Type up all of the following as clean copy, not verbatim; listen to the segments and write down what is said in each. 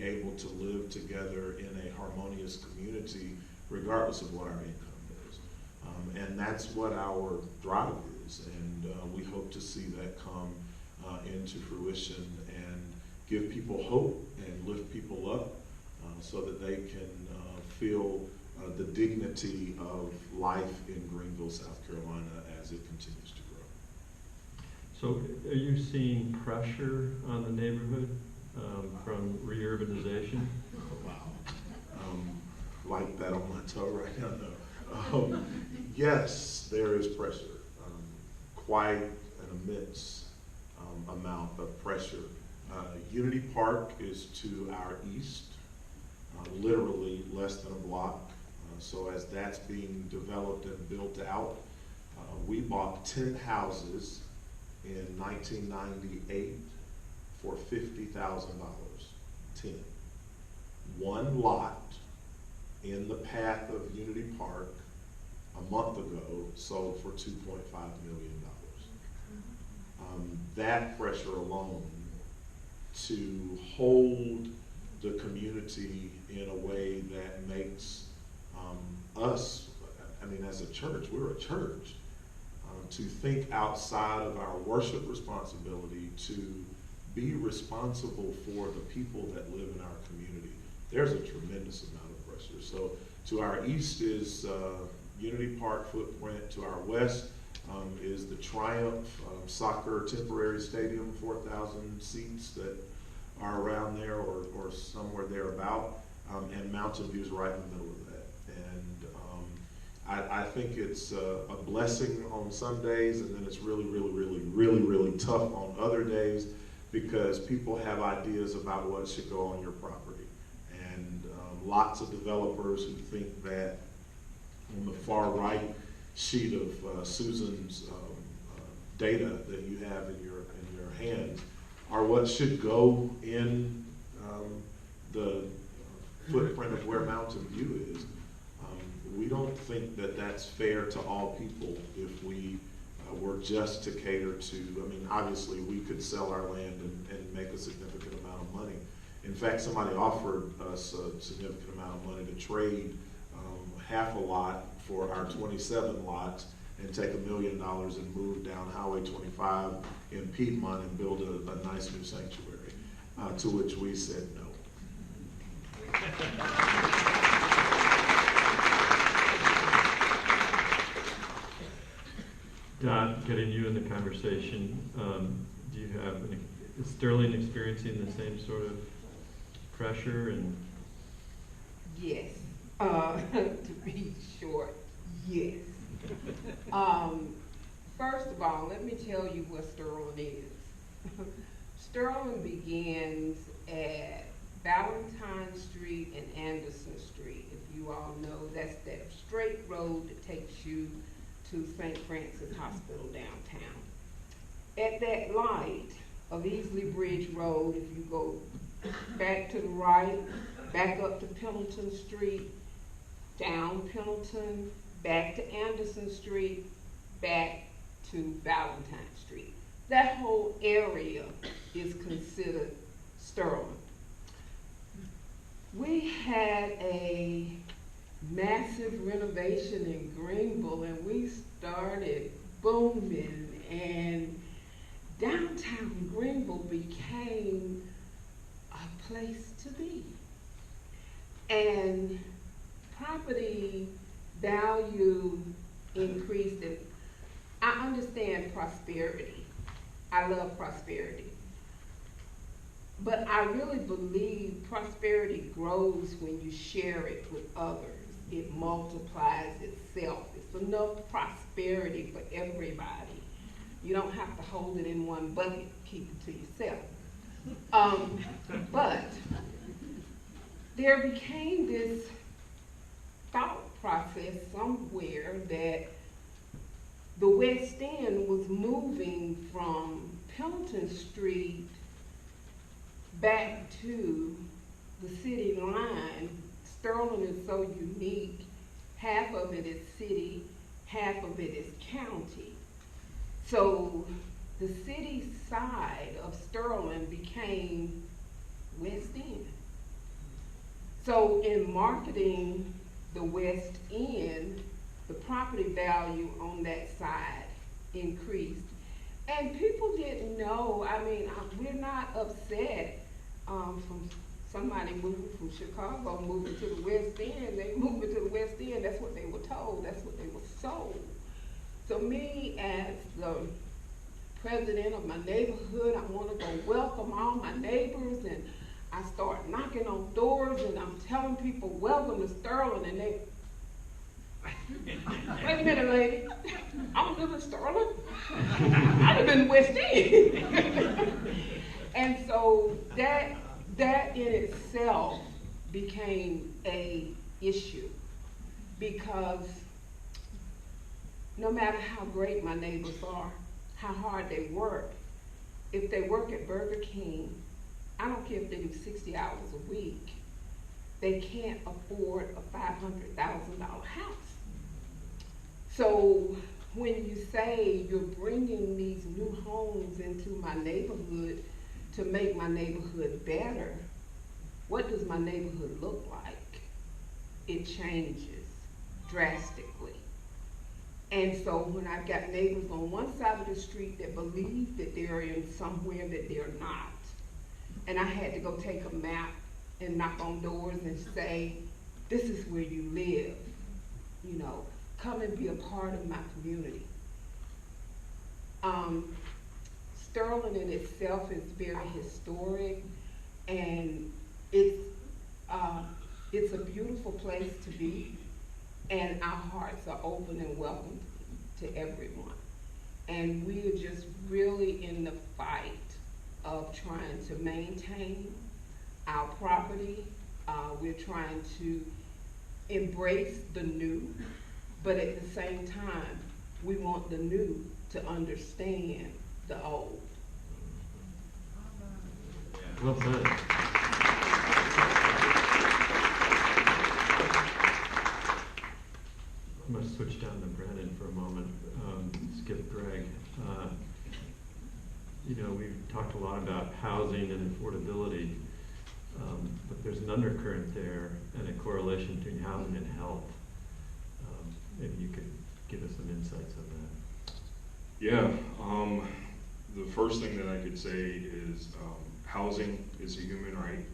able to live together in a harmonious community regardless of what our income is. And that's what our drive is, and we hope to see that come into fruition and give people hope and lift people up so that they can feel the dignity of life in Greenville, South Carolina as it continues to grow. So are you seeing pressure on the neighborhood from reurbanization? Wow. Like that on my toe right now, no. Yes, there is pressure. Quite an immense amount of pressure. Unity Park is to our east, literally less than a block. So as that's being developed and built out, we bought 10 houses in 1998 for $50,000. 10. One lot in the path of Unity Park a month ago sold for $2.5 million. That pressure alone to hold the community in a way that makes us, I mean, as a church, we're a church, to think outside of our worship responsibility, to be responsible for the people that live in our community. There's a tremendous amount of pressure. So to our east is Unity Park footprint. To our west is the Triumph Soccer Temporary Stadium, 4,000 seats that are around there or somewhere thereabout, and Mountain View's right in the middle of that. And I think it's a blessing on some days, and then it's really tough on other days, because people have ideas about what should go on your property. And lots of developers who think that on the far right sheet of Susan's data that you have in your hands are what should go in the footprint of where Mountain View is. We don't think that that's fair to all people if we were just to cater to, I mean, obviously we could sell our land and make a significant amount of money. In fact, somebody offered us a significant amount of money to trade half a lot for our 27 lots and take $1 million and move down Highway 25 in Piedmont and build a nice new sanctuary, to which we said no. Dot, getting you in the conversation, do you have, is Sterling experiencing the same sort of pressure? And yes, to be short, yes. First of all, let me tell you what Sterling is. Sterling begins at Valentine Street and Anderson Street. If you all know, that's that straight road that takes you to St. Francis Hospital downtown. At that light of Easley Bridge Road, if you go back to the right, back up to Pendleton Street, down Pendleton, back to Anderson Street, back to Valentine Street. That whole area is considered Sterling. We had a massive renovation in Greenville, and we started booming, and downtown Greenville became a place to be. And property value increased, and I understand prosperity. I love prosperity. But I really believe prosperity grows when you share it with others. It multiplies itself. It's enough prosperity for everybody. You don't have to hold it in one bucket, keep it to yourself. But there became this thought process somewhere that the West End was moving from Pendleton Street back to the city line. Sterling is so unique. Half of it is city, half of it is county. So the city side of Sterling became West End. So in marketing the West End, the property value on that side increased. And people didn't know, I mean, we're not upset from somebody moving from Chicago, moving to the West End. They moving to the West End, that's what they were told, that's what they were sold. So me as the president of my neighborhood, I want to go welcome all my neighbors, and I start knocking on doors and I'm telling people, welcome to Sterling, and they, wait a minute, lady, I don't live in Sterling. I live in the West End. And so that in itself became a issue, because no matter how great my neighbors are, how hard they work, if they work at Burger King, I don't care if they do 60 hours a week, they can't afford a $500,000 house. So when you say you're bringing these new homes into my neighborhood to make my neighborhood better, what does my neighborhood look like? It changes drastically. And so when I've got neighbors on one side of the street that believe that they're in somewhere that they're not, and I had to go take a map and knock on doors and say, this is where you live, you know, come and be a part of my community. Sterling in itself is very historic, and it's a beautiful place to be, and our hearts are open and welcome to everyone. And we are just really in the fight of trying to maintain our property. We're trying to embrace the new, but at the same time, we want the new to understand the old. Well said. I'm going to switch down to Brandon for a moment, skip Greg. You know, we've talked a lot about housing and affordability, but there's an undercurrent there and a correlation between housing and health. Maybe you could give us some insights on that. Yeah, the first thing that I could say is housing is a human right,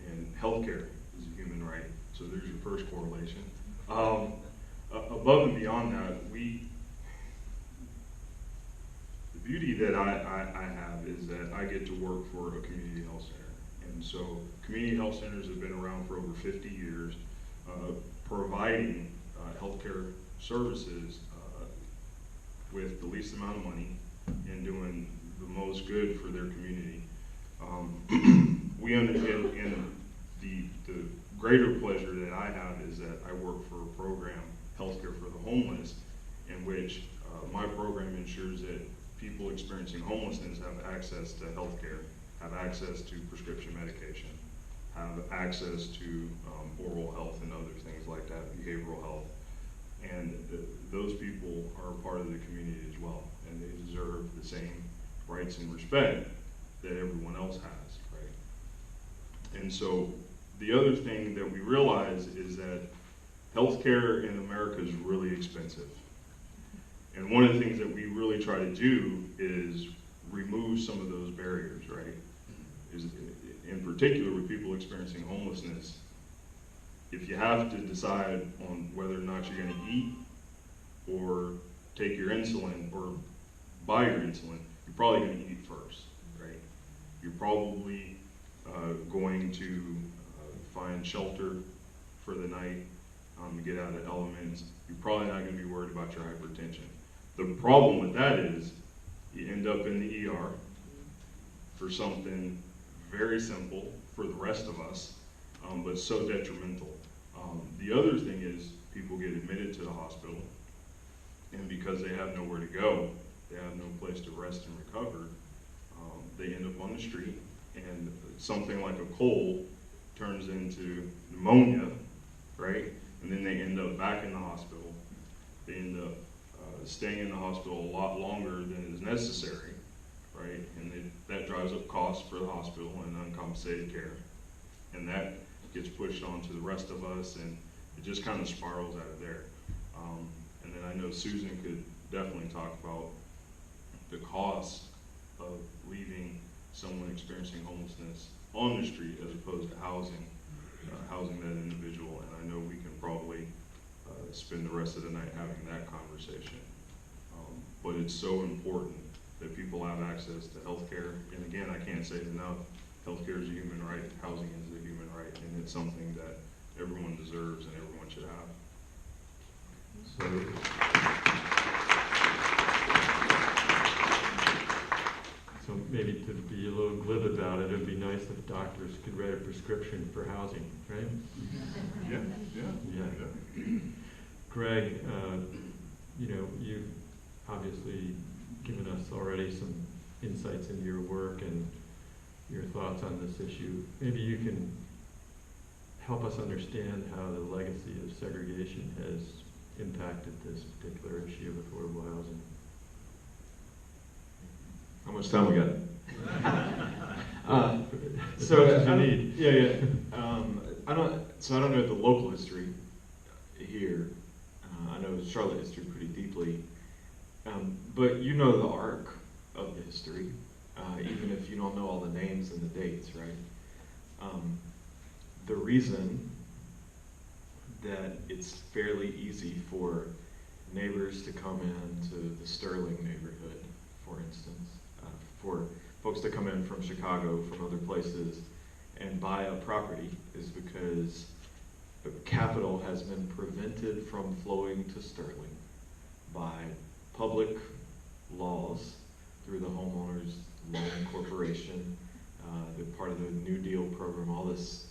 and healthcare is a human right. So there's your first correlation. Above and beyond that, the beauty that I have is that I get to work for a community health center. And so community health centers have been around for over 50 years, providing healthcare services with the least amount of money and doing the most good for their community. And the greater pleasure that I have is that I work for a program, Healthcare for the Homeless, in which my program ensures that people experiencing homelessness have access to healthcare, have access to prescription medication, have access to oral health and other things like that, behavioral health. And those people are a part of the community as well, and they deserve the same rights and respect that everyone else has, right? And so the other thing that we realize is that healthcare in America is really expensive. And one of the things that we really try to do is remove some of those barriers, right? Is in particular with people experiencing homelessness, if you have to decide on whether or not you're going to eat or take your insulin or buy your insulin, you're probably going to eat first, right? You're probably going to find shelter for the night to get out of the elements. You're probably not going to be worried about your hypertension. The problem with that is you end up in the ER for something very simple for the rest of us, but so detrimental. The other thing is people get admitted to the hospital, and because they have nowhere to go, they have no place to rest and recover, they end up on the street, and something like a cold turns into pneumonia, right? And then they end up back in the hospital. They end up staying in the hospital a lot longer than is necessary, right? And that drives up costs for the hospital and uncompensated care. And that gets pushed on to the rest of us, and it just kind of spirals out of there. And then I know Susan could definitely talk about the cost of leaving someone experiencing homelessness on the street as opposed to housing that individual. And I know we can probably spend the rest of the night having that conversation. But it's so important that people have access to health care. And again, I can't say it enough, health care is a human right, housing is a human right, and it's something that everyone deserves and everyone should have. So maybe to be a little glib about it, it'd be nice if doctors could write a prescription for housing, right? Yeah. Greg, you've obviously given us already some insights into your work and your thoughts on this issue. Maybe you can help us understand how the legacy of segregation has impacted this particular issue of affordable housing. How much time we got? As much as you need. I don't know the local history here. I know Charlotte history pretty deeply, but you know the arc of the history, even if you don't know all the names and the dates, right? The reason that it's fairly easy for neighbors to come into the Sterling neighborhood, for instance, for folks to come in from Chicago, from other places, and buy a property is because capital has been prevented from flowing to Sterling by public laws through the Homeowners Loan Corporation, the part of the New Deal program, all this